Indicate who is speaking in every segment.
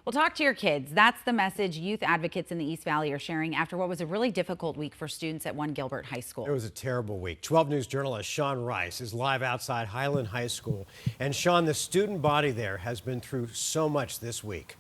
Speaker 1: We'll talk to your kids. That's the message youth advocates in the East Valley are sharing after what was a really difficult week for students at Gilbert High School.
Speaker 2: It was a terrible week. 12 News journalist Sean Rice is live outside Highland High School. And Sean, the student body there has been through so much this week.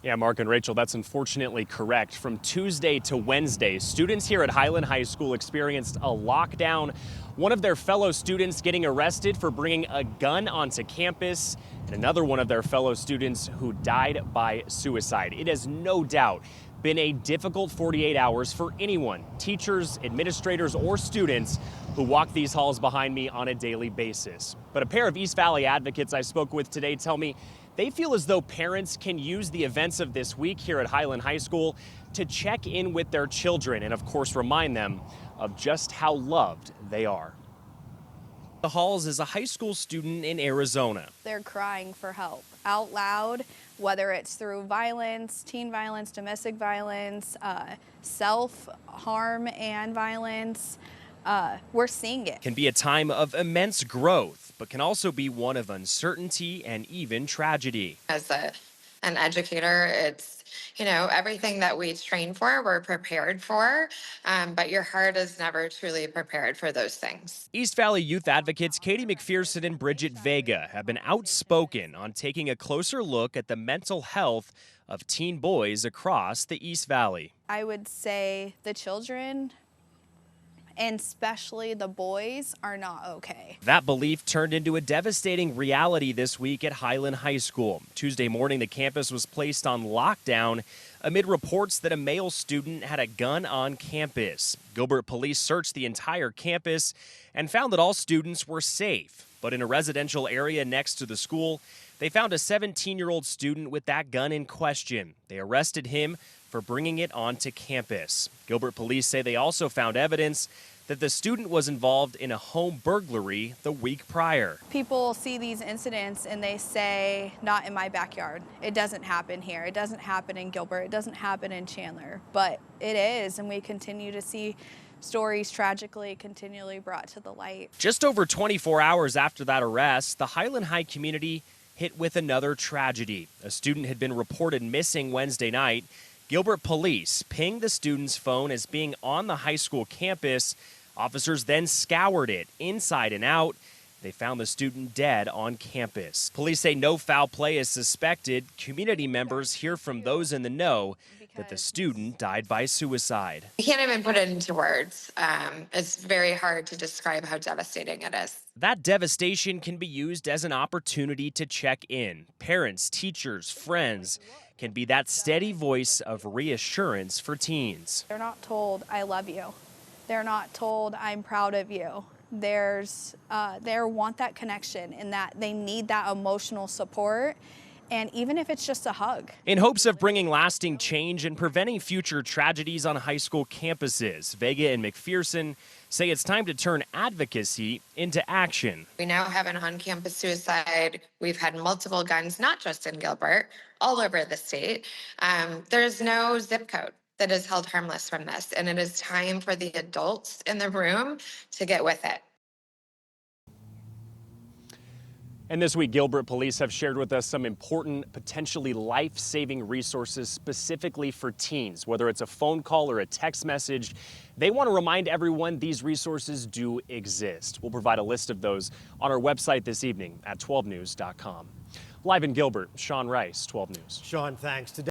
Speaker 3: Yeah, Mark and Rachel, that's unfortunately correct. From Tuesday to Wednesday, students here at Highland High School experienced a lockdown. One of their fellow students getting arrested for bringing a gun onto campus, and another one of their fellow students who died by suicide. It has no doubt been a difficult 48 hours for anyone, teachers, administrators, or students who walk these halls behind me on a daily basis. But a pair of East Valley advocates I spoke with today tell me they feel as though parents can use the events of this week here at Highland High School to check in with their children and, of course, remind them of just how loved they are. The Halls is a high school student in Arizona.
Speaker 4: They're crying for help out loud, whether it's through violence, teen violence, domestic violence, self-harm and violence. We're seeing it.
Speaker 3: Can be a time of immense growth, but can also be one of uncertainty and even tragedy.
Speaker 5: As an educator, it's, everything that we train for, we're prepared for, but your heart is never truly prepared for those things.
Speaker 3: East Valley youth advocates Katie McPherson and Bridget Vega have been outspoken on taking a closer look at the mental health of teen boys across the East Valley.
Speaker 4: I would say the children, and especially the boys, are not okay.
Speaker 3: That belief turned into a devastating reality this week at Highland High School. Tuesday morning, the campus was placed on lockdown amid reports that a male student had a gun on campus. Gilbert police searched the entire campus and found that all students were safe. But in a residential area next to the school, they found a 17-year-old student with that gun in question. They arrested him for bringing it onto campus. Gilbert police say they also found evidence that the student was involved in a home burglary the week prior.
Speaker 4: People see these incidents and they say, not in my backyard. It doesn't happen here. It doesn't happen in Gilbert. It doesn't happen in Chandler. But it is, and we continue to see stories tragically continually brought to the light.
Speaker 3: Just over 24 hours after that arrest, the Highland High community hit with another tragedy. A student had been reported missing Wednesday night. Gilbert police pinged the student's phone as being on the high school campus. Officers then scoured it inside and out. They found the student dead on campus. Police say no foul play is suspected. Community members hear from those in the know that the student died by suicide.
Speaker 5: You can't even put it into words. It's very hard to describe how devastating it is.
Speaker 3: That devastation can be used as an opportunity to check in. Parents, teachers, friends can be that steady voice of reassurance for teens.
Speaker 4: They're not told, I love you. They're not told, I'm proud of you. They want that connection and that they need that emotional support. And even if it's just a hug.
Speaker 3: In hopes of bringing lasting change and preventing future tragedies on high school campuses, Vega and McPherson say it's time to turn advocacy into action.
Speaker 5: We now have an on-campus suicide. We've had multiple guns, not just in Gilbert, all over the state. There's no zip code that is held harmless from this, and it is time for the adults in the room to get with it.
Speaker 3: And this week, Gilbert police have shared with us some important, potentially life-saving resources specifically for teens, whether it's a phone call or a text message. They want to remind everyone these resources do exist. We'll provide a list of those on our website this evening at 12news.com. Live in Gilbert, Sean Rice, 12 News.
Speaker 2: Sean, thanks. Today